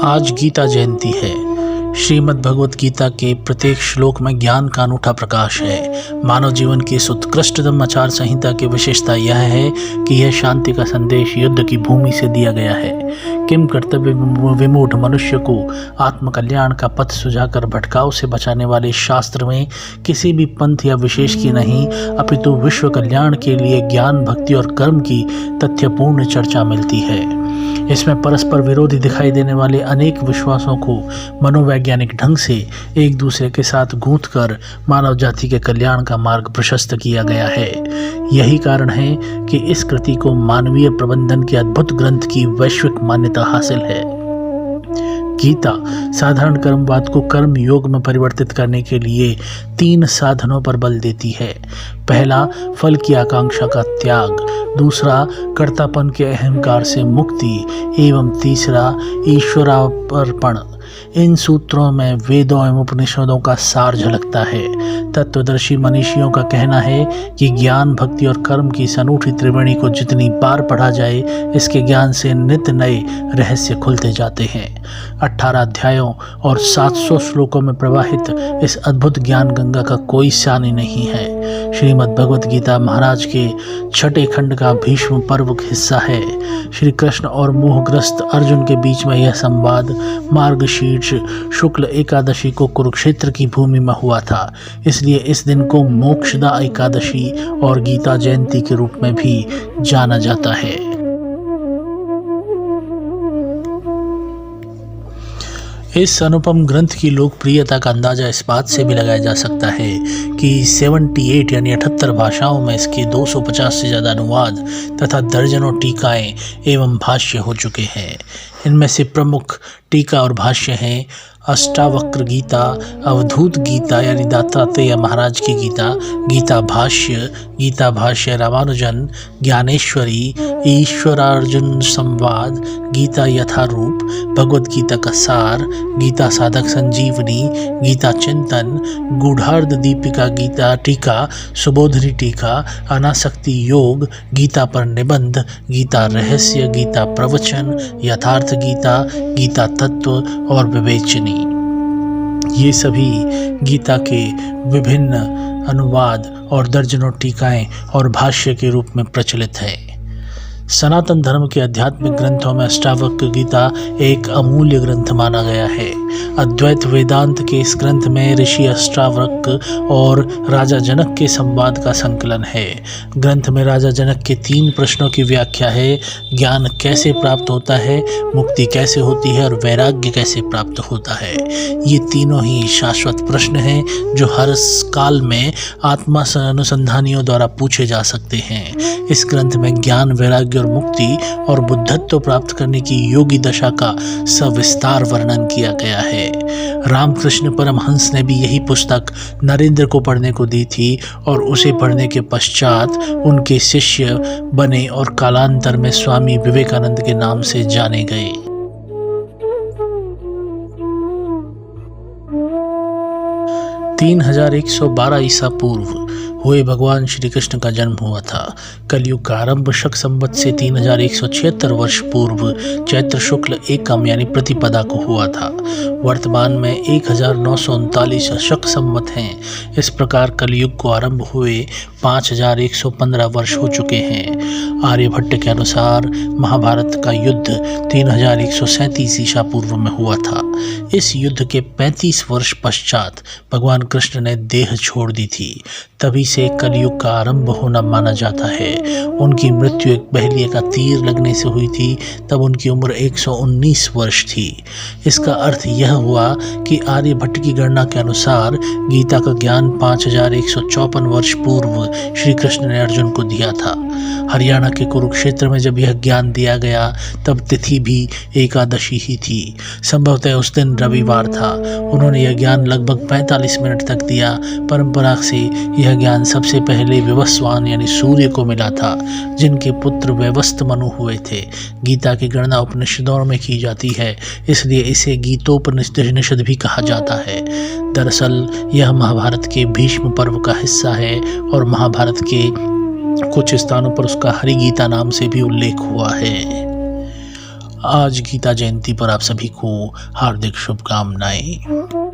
आज गीता जयंती है। श्रीमद् भगवत गीता के प्रत्येक श्लोक में ज्ञान का अनूठा प्रकाश है। मानव जीवन की इस उत्कृष्टतम आचार संहिता की विशेषता यह है कि यह शांति का संदेश युद्ध की भूमि से दिया गया है। किम कर्तव्य विमूढ़ मनुष्य को आत्म कल्याण का पथ सुझाकर भटकाव से बचाने वाले शास्त्र में किसी भी पंथ या विशेष की नहीं, अपितु विश्व कल्याण के लिए ज्ञान, भक्ति और कर्म की तथ्यपूर्ण चर्चा मिलती है। इसमें परस्पर विरोधी दिखाई देने वाले अनेक विश्वासों को मनोवैज्ञानिक ढंग से एक दूसरे के साथ गूंथकर मानव जाति के कल्याण का मार्ग प्रशस्त किया गया है। यही कारण है कि इस कृति को मानवीय प्रबंधन के अद्भुत ग्रंथ की वैश्विक मान्यता हासिल है। गीता साधारण कर्मवाद को कर्म योग में परिवर्तित करने के लिए 3 साधनों पर बल देती है। पहला, फल की आकांक्षा का त्याग। दूसरा, कर्तापन के अहंकार से मुक्ति। एवं तीसरा, ईश्वरार्पण। इन सूत्रों में वेदों एवं उपनिषदों का सार झलकता है। तत्वदर्शी मनीषियों का कहना है कि ज्ञान, भक्ति और कर्म की इस अनूठी त्रिवेणी को जितनी बार पढ़ा जाए, इसके ज्ञान से नित्य नए रहस्य खुलते जाते हैं। 18 अध्यायों और 700 श्लोकों में प्रवाहित इस अद्भुत ज्ञान गंगा का कोई सानी नहीं है। श्रीमद् भगवत गीता महाराज के छठे खंड का भीष्म पर्व हिस्सा है। श्री कृष्ण और मोहग्रस्त अर्जुन के बीच में यह संवाद मार्गशीर्ष शुक्ल एकादशी को कुरुक्षेत्र की भूमि में हुआ था। इसलिए इस दिन को मोक्षदा एकादशी और गीता जयंती के रूप में भी जाना जाता है। इस अनुपम ग्रंथ की लोकप्रियता का अंदाजा इस बात से भी लगाया जा सकता है कि 78 यानी 78 भाषाओं में इसके 250 से ज़्यादा अनुवाद तथा दर्जनों टीकाएं एवं भाष्य हो चुके हैं। इनमें से प्रमुख टीका और भाष्य हैं अष्टावक्र गीता, अवधूत गीता यानी दत्तात्रेय महाराज की गीता, गीता भाष्य रामानुजन, ज्ञानेश्वरी, ईश्वरार्जुन संवाद, गीता यथारूप, भगवद गीता का सार, गीता साधक संजीवनी, गीता चिंतन, गूढ़ार्ध दीपिका गीता टीका, सुबोधनी टीका, अनासक्ति योग, गीता पर निबंध, गीता रहस्य, गीता प्रवचन, यथार्थ गीता, गीता तत्व और विवेचनी। ये सभी गीता के विभिन्न अनुवाद और दर्जनों टीकाएं और भाष्य के रूप में प्रचलित है। सनातन धर्म के आध्यात्मिक ग्रंथों में अष्टावक्र गीता एक अमूल्य ग्रंथ माना गया है। अद्वैत वेदांत के इस ग्रंथ में ऋषि अष्टावक्र और राजा जनक के संवाद का संकलन है। ग्रंथ में राजा जनक के 3 प्रश्नों की व्याख्या है। ज्ञान कैसे प्राप्त होता है, मुक्ति कैसे होती है और वैराग्य कैसे प्राप्त होता है। ये तीनों ही शाश्वत प्रश्न हैं जो हर काल में आत्मा अनुसंधानियों द्वारा पूछे जा सकते हैं। इस ग्रंथ में ज्ञान, वैराग्य और मुक्ति और बुद्धत्व प्राप्त करने की योगी दशा का सविस्तार वर्णन किया गया है। रामकृष्ण परमहंस ने भी यही पुस्तक नरेंद्र को पढ़ने को दी थी और उसे पढ़ने के पश्चात उनके शिष्य बने और कालांतर में स्वामी विवेकानंद के नाम से जाने गए। 3112 ईसा पूर्व हुए भगवान श्री कृष्ण का जन्म हुआ था। कलयुग का आरंभ शक संवत से 3176 वर्ष पूर्व चैत्र शुक्ल एकम यानी प्रतिपदा को हुआ था। वर्तमान में 1939 शक संवत हैं। इस प्रकार कलयुग को आरंभ हुए 5115 वर्ष हो चुके हैं। आर्यभट्ट के अनुसार महाभारत का युद्ध 3137 ईसा पूर्व में हुआ था। इस युद्ध के 35 वर्ष पश्चात भगवान कृष्ण ने देह छोड़ दी थी। तभी से कलयुग का आरंभ होना माना जाता है। उनकी मृत्यु एक बहेलिए का तीर लगने से हुई थी। तब उनकी उम्र 119 वर्ष थी। इसका अर्थ यह हुआ कि आर्यभट्ट की गणना के अनुसार गीता का ज्ञान 5154 वर्ष पूर्व श्री कृष्ण ने अर्जुन को दिया था। हरियाणा के कुरुक्षेत्र में जब यह ज्ञान दिया गया तब तिथि भी एकादशी ही थी। संभवतः उस दिन रविवार था। उन्होंने यह ज्ञान लगभग 45 मिनट तक दिया। परंपरा से यह ज्ञान सबसे पहले विवस्वान यानी सूर्य को मिला था, जिनके पुत्र व्यवस्थ मनु हुए थे। गीता की गणना उपनिषदों में की जाती है, इसलिए इसे गीतोपनिषद भी कहा जाता है। दरअसल यह महाभारत के भीष्म पर्व का हिस्सा है और महाभारत के कुछ स्थानों पर उसका हरि गीता नाम से भी उल्लेख हुआ है। आज गीता जयंती पर आप सभी को हार्दिक शुभकामनाएं।